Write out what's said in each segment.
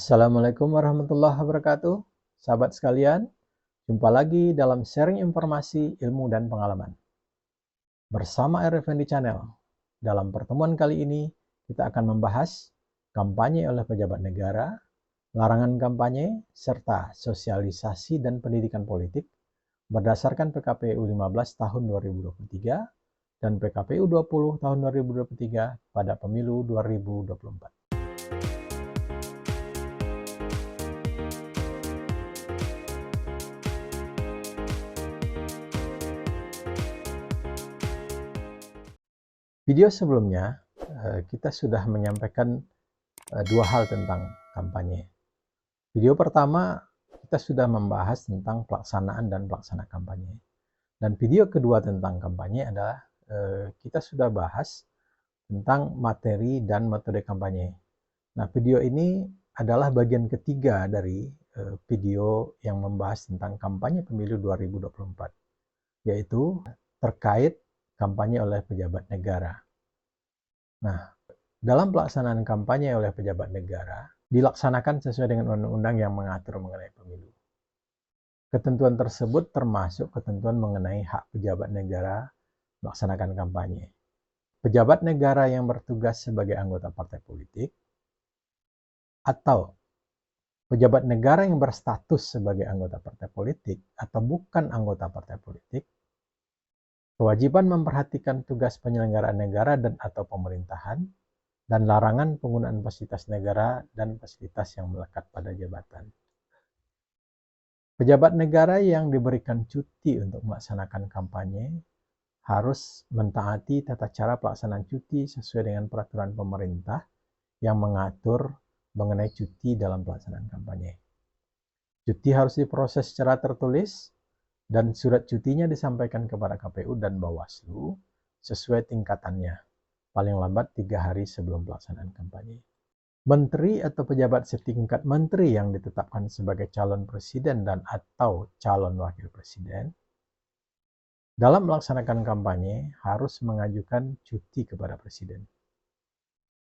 Assalamualaikum warahmatullahi wabarakatuh. Sahabat sekalian, jumpa lagi dalam sharing informasi, ilmu, dan pengalaman. Bersama RFND Channel. Dalam pertemuan kali ini, kita akan membahas kampanye oleh pejabat negara, larangan kampanye, serta sosialisasi dan pendidikan politik berdasarkan PKPU 15 tahun 2023 dan PKPU 20 tahun 2023 pada pemilu 2024. Video sebelumnya, kita sudah menyampaikan dua hal tentang kampanye. Video pertama, kita sudah membahas tentang pelaksanaan dan pelaksana kampanye. Dan video kedua tentang kampanye adalah kita sudah bahas tentang materi dan metode kampanye. Nah, video ini adalah bagian ketiga dari video yang membahas tentang kampanye pemilu 2024, yaitu terkait kampanye oleh pejabat negara. Nah, dalam pelaksanaan kampanye oleh pejabat negara, dilaksanakan sesuai dengan undang-undang yang mengatur mengenai pemilu. Ketentuan tersebut termasuk ketentuan mengenai hak pejabat negara melaksanakan kampanye. Pejabat negara yang bertugas sebagai anggota partai politik atau pejabat negara yang berstatus sebagai anggota partai politik atau bukan anggota partai politik, kewajiban memperhatikan tugas penyelenggaraan negara dan atau pemerintahan, dan larangan penggunaan fasilitas negara dan fasilitas yang melekat pada jabatan. Pejabat negara yang diberikan cuti untuk melaksanakan kampanye harus mentaati tata cara pelaksanaan cuti sesuai dengan peraturan pemerintah yang mengatur mengenai cuti dalam pelaksanaan kampanye. Cuti harus diproses secara tertulis dan surat cutinya disampaikan kepada KPU dan Bawaslu sesuai tingkatannya, paling lambat 3 hari sebelum pelaksanaan kampanye. Menteri atau pejabat setingkat menteri yang ditetapkan sebagai calon presiden dan atau calon wakil presiden dalam melaksanakan kampanye harus mengajukan cuti kepada presiden.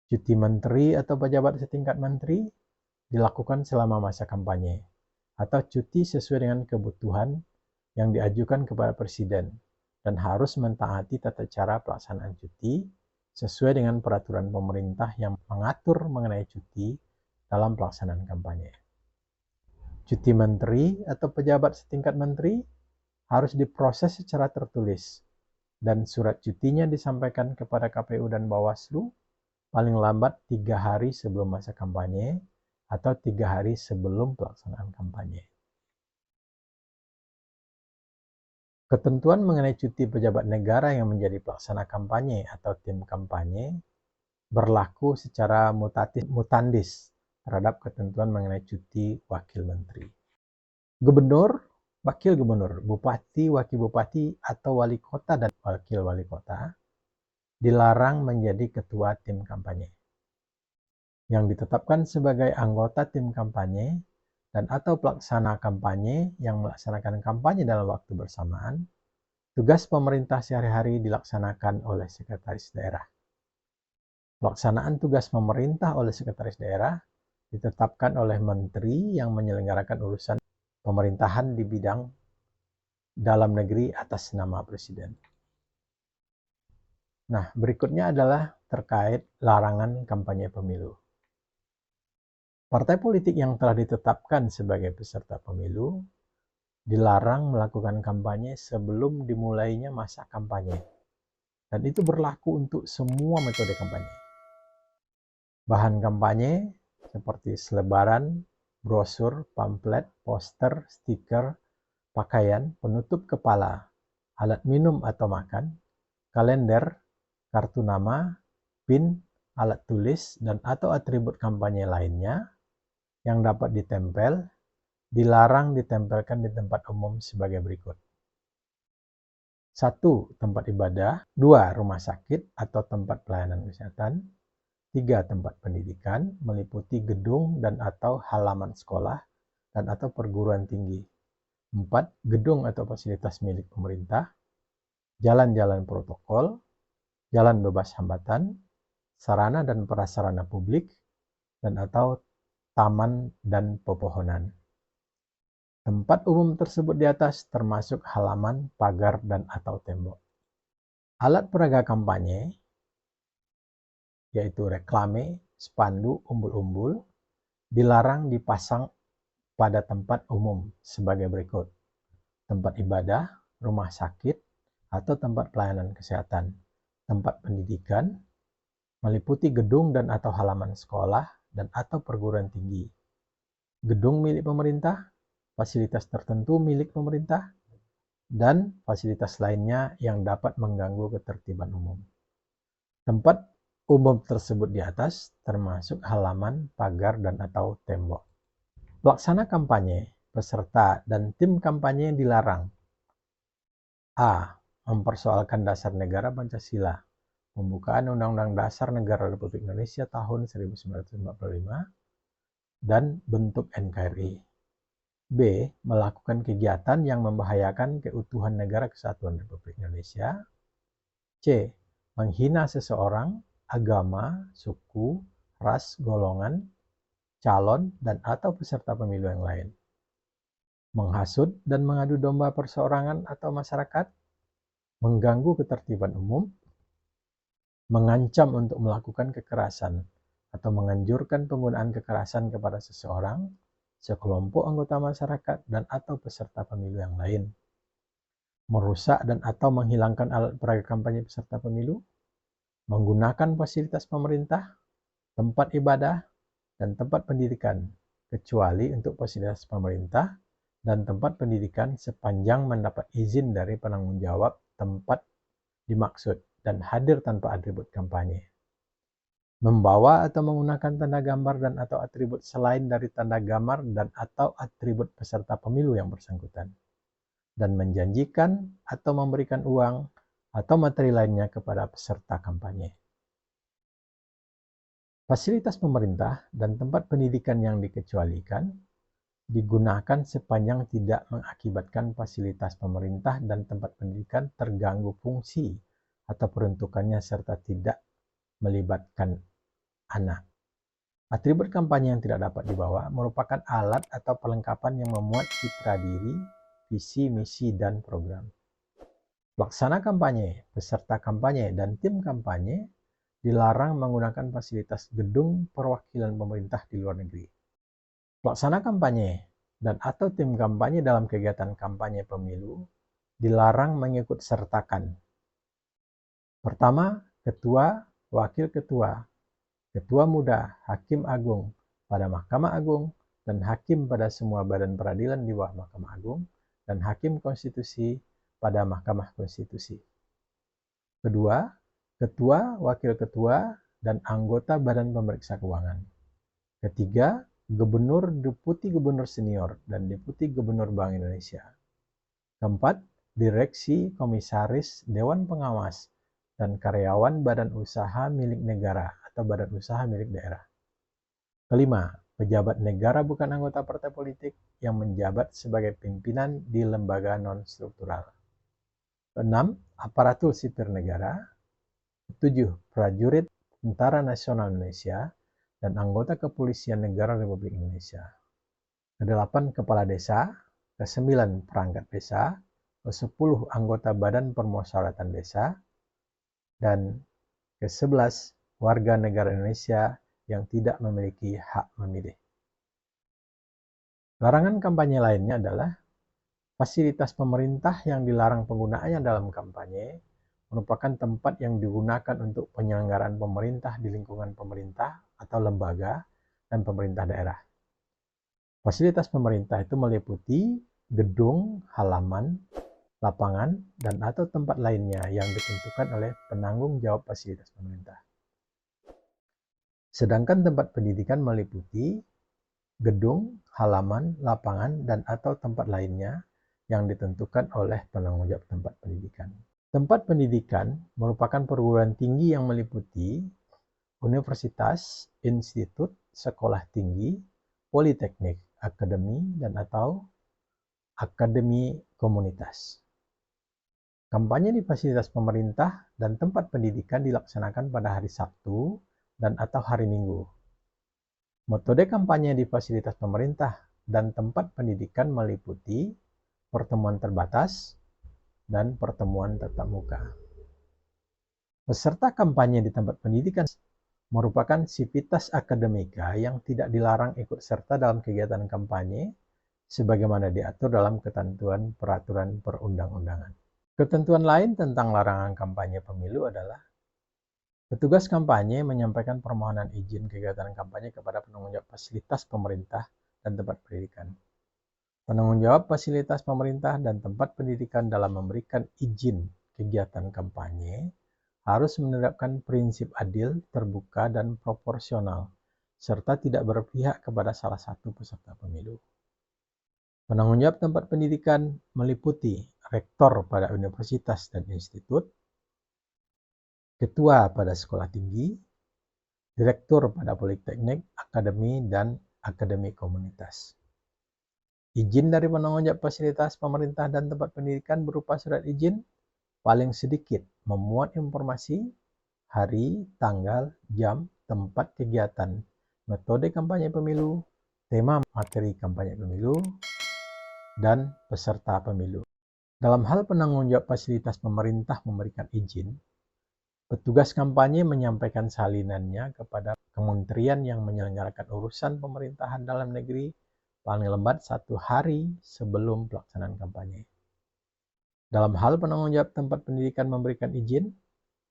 Cuti menteri atau pejabat setingkat menteri dilakukan selama masa kampanye atau cuti sesuai dengan kebutuhan yang diajukan kepada presiden dan harus mentaati tata cara pelaksanaan cuti sesuai dengan peraturan pemerintah yang mengatur mengenai cuti dalam pelaksanaan kampanye. Cuti menteri atau pejabat setingkat menteri harus diproses secara tertulis dan surat cutinya disampaikan kepada KPU dan Bawaslu paling lambat 3 hari sebelum masa kampanye atau 3 hari sebelum pelaksanaan kampanye. Ketentuan mengenai cuti pejabat negara yang menjadi pelaksana kampanye atau tim kampanye berlaku secara mutandis terhadap ketentuan mengenai cuti wakil menteri. Gubernur, wakil gubernur, bupati, wakil bupati, atau wali kota dan wakil wali kota dilarang menjadi ketua tim kampanye. Yang ditetapkan sebagai anggota tim kampanye dan atau pelaksana kampanye yang melaksanakan kampanye dalam waktu bersamaan, tugas pemerintah sehari-hari dilaksanakan oleh sekretaris daerah. Pelaksanaan tugas pemerintah oleh sekretaris daerah ditetapkan oleh menteri yang menyelenggarakan urusan pemerintahan di bidang dalam negeri atas nama presiden. Nah, berikutnya adalah terkait larangan kampanye pemilu. Partai politik yang telah ditetapkan sebagai peserta pemilu dilarang melakukan kampanye sebelum dimulainya masa kampanye. Dan itu berlaku untuk semua metode kampanye. Bahan kampanye seperti selebaran, brosur, pamflet, poster, stiker, pakaian, penutup kepala, alat minum atau makan, kalender, kartu nama, pin, alat tulis, dan atau atribut kampanye lainnya yang dapat ditempel, dilarang ditempelkan di tempat umum sebagai berikut. 1. Tempat ibadah. 2. Rumah sakit atau tempat pelayanan kesehatan. 3. Tempat pendidikan, meliputi gedung dan atau halaman sekolah dan atau perguruan tinggi. 4. Gedung atau fasilitas milik pemerintah. Jalan-jalan protokol, jalan bebas hambatan, sarana dan prasarana publik, dan atau taman, dan pepohonan. Tempat umum tersebut di atas termasuk halaman, pagar, dan atau tembok. Alat peraga kampanye, yaitu reklame, spanduk, umbul-umbul, dilarang dipasang pada tempat umum sebagai berikut: tempat ibadah, rumah sakit, atau tempat pelayanan kesehatan, tempat pendidikan, meliputi gedung dan atau halaman sekolah dan atau perguruan tinggi, gedung milik pemerintah, fasilitas tertentu milik pemerintah, dan fasilitas lainnya yang dapat mengganggu ketertiban umum. Tempat umum tersebut di atas termasuk halaman, pagar, dan atau tembok. Pelaksana kampanye, peserta, dan tim kampanye dilarang: A. Mempersoalkan dasar negara Pancasila, pembukaan Undang-Undang Dasar Negara Republik Indonesia tahun 1945, dan bentuk NKRI. B. Melakukan kegiatan yang membahayakan keutuhan Negara Kesatuan Republik Indonesia. C. Menghina seseorang, agama, suku, ras, golongan, calon, dan atau peserta pemilu yang lain. Menghasut dan mengadu domba perseorangan atau masyarakat, mengganggu ketertiban umum, mengancam untuk melakukan kekerasan atau menganjurkan penggunaan kekerasan kepada seseorang, sekelompok anggota masyarakat, dan atau peserta pemilu yang lain. Merusak dan atau menghilangkan alat peraga kampanye peserta pemilu, menggunakan fasilitas pemerintah, tempat ibadah, dan tempat pendidikan, kecuali untuk fasilitas pemerintah dan tempat pendidikan sepanjang mendapat izin dari penanggung jawab tempat dimaksud dan hadir tanpa atribut kampanye. Membawa atau menggunakan tanda gambar dan atau atribut selain dari tanda gambar dan atau atribut peserta pemilu yang bersangkutan, dan menjanjikan atau memberikan uang atau materi lainnya kepada peserta kampanye. Fasilitas pemerintah dan tempat pendidikan yang dikecualikan digunakan sepanjang tidak mengakibatkan fasilitas pemerintah dan tempat pendidikan terganggu fungsi atau peruntukannya serta tidak melibatkan anak. Atribut kampanye yang tidak dapat dibawa merupakan alat atau perlengkapan yang memuat citra diri, visi, misi, dan program. Pelaksana kampanye, peserta kampanye, dan tim kampanye dilarang menggunakan fasilitas gedung perwakilan pemerintah di luar negeri. Pelaksana kampanye dan atau tim kampanye dalam kegiatan kampanye pemilu dilarang mengikut sertakan: pertama, ketua, wakil ketua, ketua muda, hakim agung pada Mahkamah Agung, dan hakim pada semua badan peradilan di bawah Mahkamah Agung, dan hakim konstitusi pada Mahkamah Konstitusi. Kedua, ketua, wakil ketua, dan anggota Badan Pemeriksa Keuangan. Ketiga, gubernur, deputi gubernur senior, dan deputi gubernur Bank Indonesia. Keempat, direksi, komisaris, dewan pengawas, dan karyawan badan usaha milik negara atau badan usaha milik daerah. Kelima, pejabat negara bukan anggota partai politik yang menjabat sebagai pimpinan di lembaga non-struktural. Keenam, aparatur sipil negara. Ketujuh, prajurit Tentara Nasional Indonesia dan anggota Kepolisian Negara Republik Indonesia. Kedelapan, kepala desa. Kesembilan, perangkat desa. Kesepuluh, anggota Badan Permusyawaratan Desa. Dan ke-11, warga negara Indonesia yang tidak memiliki hak memilih. Larangan kampanye lainnya adalah fasilitas pemerintah yang dilarang penggunaannya dalam kampanye merupakan tempat yang digunakan untuk penyelenggaraan pemerintah di lingkungan pemerintah atau lembaga dan pemerintah daerah. Fasilitas pemerintah itu meliputi gedung, halaman, lapangan, dan atau tempat lainnya yang ditentukan oleh penanggung jawab fasilitas pemerintah. Sedangkan tempat pendidikan meliputi gedung, halaman, lapangan, dan atau tempat lainnya yang ditentukan oleh penanggung jawab tempat pendidikan. Tempat pendidikan merupakan perguruan tinggi yang meliputi universitas, institut, sekolah tinggi, politeknik, akademi, dan atau akademi komunitas. Kampanye di fasilitas pemerintah dan tempat pendidikan dilaksanakan pada hari Sabtu dan atau hari Minggu. Metode kampanye di fasilitas pemerintah dan tempat pendidikan meliputi pertemuan terbatas dan pertemuan tatap muka. Peserta kampanye di tempat pendidikan merupakan sivitas akademika yang tidak dilarang ikut serta dalam kegiatan kampanye sebagaimana diatur dalam ketentuan peraturan perundang-undangan. Ketentuan lain tentang larangan kampanye pemilu adalah petugas kampanye menyampaikan permohonan izin kegiatan kampanye kepada penanggung jawab fasilitas pemerintah dan tempat pendidikan. Penanggung jawab fasilitas pemerintah dan tempat pendidikan dalam memberikan izin kegiatan kampanye harus menerapkan prinsip adil, terbuka, dan proporsional, serta tidak berpihak kepada salah satu peserta pemilu. Penanggung jawab tempat pendidikan meliputi rektor pada universitas dan institut, ketua pada sekolah tinggi, direktur pada politeknik, akademi, dan akademi komunitas. Izin dari penanggung jawab fasilitas pemerintah dan tempat pendidikan berupa surat izin paling sedikit memuat informasi, hari, tanggal, jam, tempat kegiatan, metode kampanye pemilu, tema materi kampanye pemilu, dan peserta pemilu. Dalam hal penanggung jawab fasilitas pemerintah memberikan izin, petugas kampanye menyampaikan salinannya kepada kementerian yang menyelenggarakan urusan pemerintahan dalam negeri paling lambat 1 hari sebelum pelaksanaan kampanye. Dalam hal penanggung jawab tempat pendidikan memberikan izin,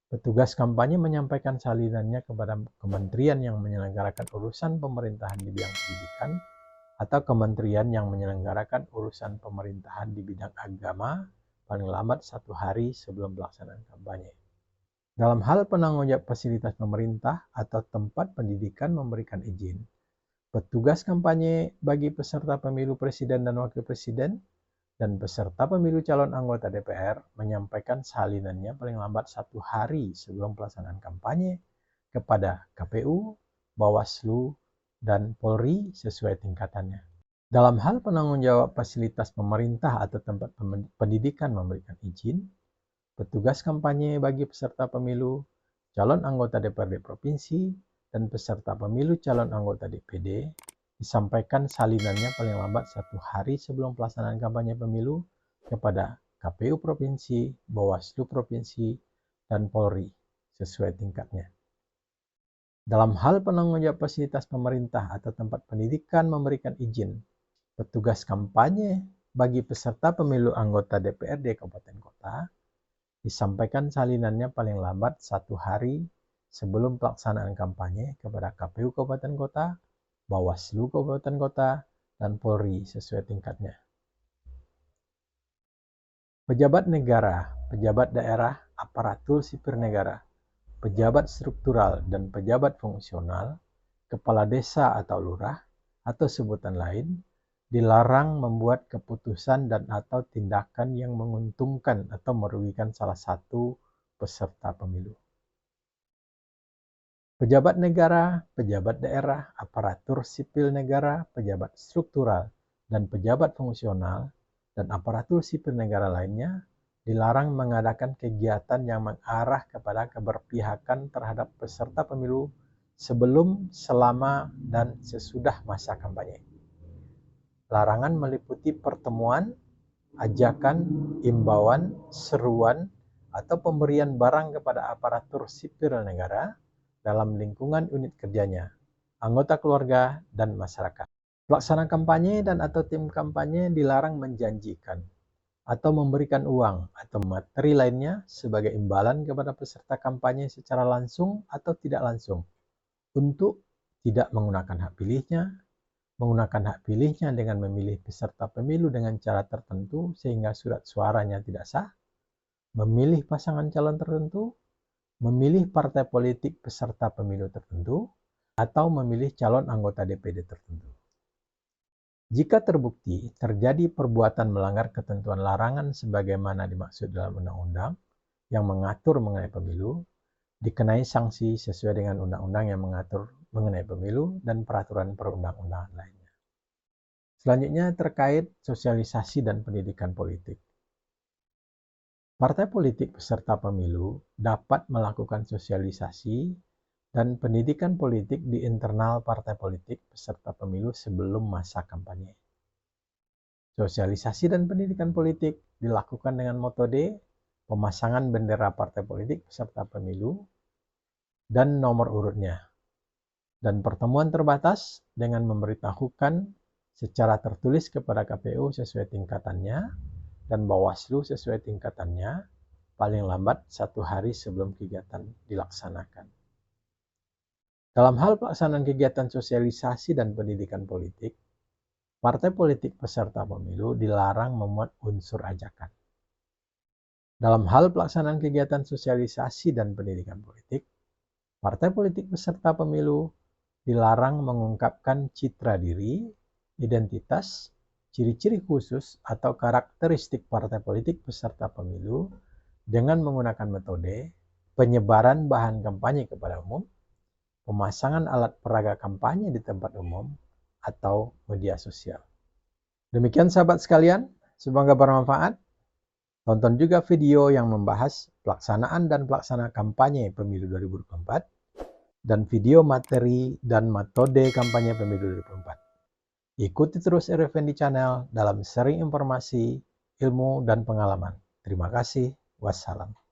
petugas kampanye menyampaikan salinannya kepada kementerian yang menyelenggarakan urusan pemerintahan di bidang pendidikan atau kementerian yang menyelenggarakan urusan pemerintahan di bidang agama paling lambat 1 hari sebelum pelaksanaan kampanye. Dalam hal penanggung jawab fasilitas pemerintah atau tempat pendidikan memberikan izin, petugas kampanye bagi peserta pemilu presiden dan wakil presiden dan peserta pemilu calon anggota DPR menyampaikan salinannya paling lambat 1 hari sebelum pelaksanaan kampanye kepada KPU, Bawaslu, dan Polri sesuai tingkatannya. Dalam hal penanggung jawab fasilitas pemerintah atau tempat pendidikan memberikan izin, petugas kampanye bagi peserta pemilu, calon anggota DPRD Provinsi, dan peserta pemilu calon anggota DPD disampaikan salinannya paling lambat 1 hari sebelum pelaksanaan kampanye pemilu kepada KPU Provinsi, Bawaslu Provinsi, dan Polri sesuai tingkatnya. Dalam hal penanggung jawab fasilitas pemerintah atau tempat pendidikan memberikan izin, petugas kampanye bagi peserta pemilu anggota DPRD Kabupaten Kota disampaikan salinannya paling lambat 1 hari sebelum pelaksanaan kampanye kepada KPU Kabupaten Kota, Bawaslu Kabupaten Kota, dan Polri sesuai tingkatnya. Pejabat negara, pejabat daerah, aparatur sipil negara, pejabat struktural, dan pejabat fungsional, kepala desa atau lurah, atau sebutan lain, dilarang membuat keputusan dan atau tindakan yang menguntungkan atau merugikan salah satu peserta pemilu. Pejabat negara, pejabat daerah, aparatur sipil negara, pejabat struktural, dan pejabat fungsional, dan aparatur sipil negara lainnya dilarang mengadakan kegiatan yang mengarah kepada keberpihakan terhadap peserta pemilu sebelum, selama, dan sesudah masa kampanye. Larangan meliputi pertemuan, ajakan, imbauan, seruan, atau pemberian barang kepada aparatur sipil negara dalam lingkungan unit kerjanya, anggota keluarga, dan masyarakat. Pelaksana kampanye dan atau tim kampanye dilarang menjanjikan atau memberikan uang atau materi lainnya sebagai imbalan kepada peserta kampanye secara langsung atau tidak langsung untuk tidak menggunakan hak pilihnya, menggunakan hak pilihnya dengan memilih peserta pemilu dengan cara tertentu sehingga surat suaranya tidak sah, memilih pasangan calon tertentu, memilih partai politik peserta pemilu tertentu, atau memilih calon anggota DPD tertentu. Jika terbukti terjadi perbuatan melanggar ketentuan larangan sebagaimana dimaksud dalam undang-undang yang mengatur mengenai pemilu, dikenai sanksi sesuai dengan undang-undang yang mengatur mengenai pemilu dan peraturan perundang-undangan lainnya. Selanjutnya terkait sosialisasi dan pendidikan politik. Partai politik peserta pemilu dapat melakukan sosialisasi dan pendidikan politik di internal partai politik peserta pemilu sebelum masa kampanye. Sosialisasi dan pendidikan politik dilakukan dengan metode pemasangan bendera partai politik peserta pemilu dan nomor urutnya, dan pertemuan terbatas dengan memberitahukan secara tertulis kepada KPU sesuai tingkatannya dan Bawaslu sesuai tingkatannya paling lambat 1 hari sebelum kegiatan dilaksanakan. Dalam hal pelaksanaan kegiatan sosialisasi dan pendidikan politik, partai politik peserta pemilu dilarang memuat unsur ajakan. Dalam hal pelaksanaan kegiatan sosialisasi dan pendidikan politik, partai politik peserta pemilu dilarang mengungkapkan citra diri, identitas, ciri-ciri khusus atau karakteristik partai politik peserta pemilu dengan menggunakan metode penyebaran bahan kampanye kepada umum, pemasangan alat peraga kampanye di tempat umum, atau media sosial. Demikian sahabat sekalian, semoga bermanfaat. Tonton juga video yang membahas pelaksanaan dan pelaksana kampanye pemilu 2024 dan video materi dan metode kampanye pemilu 2024. Ikuti terus RFND Channel dalam sharing informasi, ilmu, dan pengalaman. Terima kasih. Wassalam.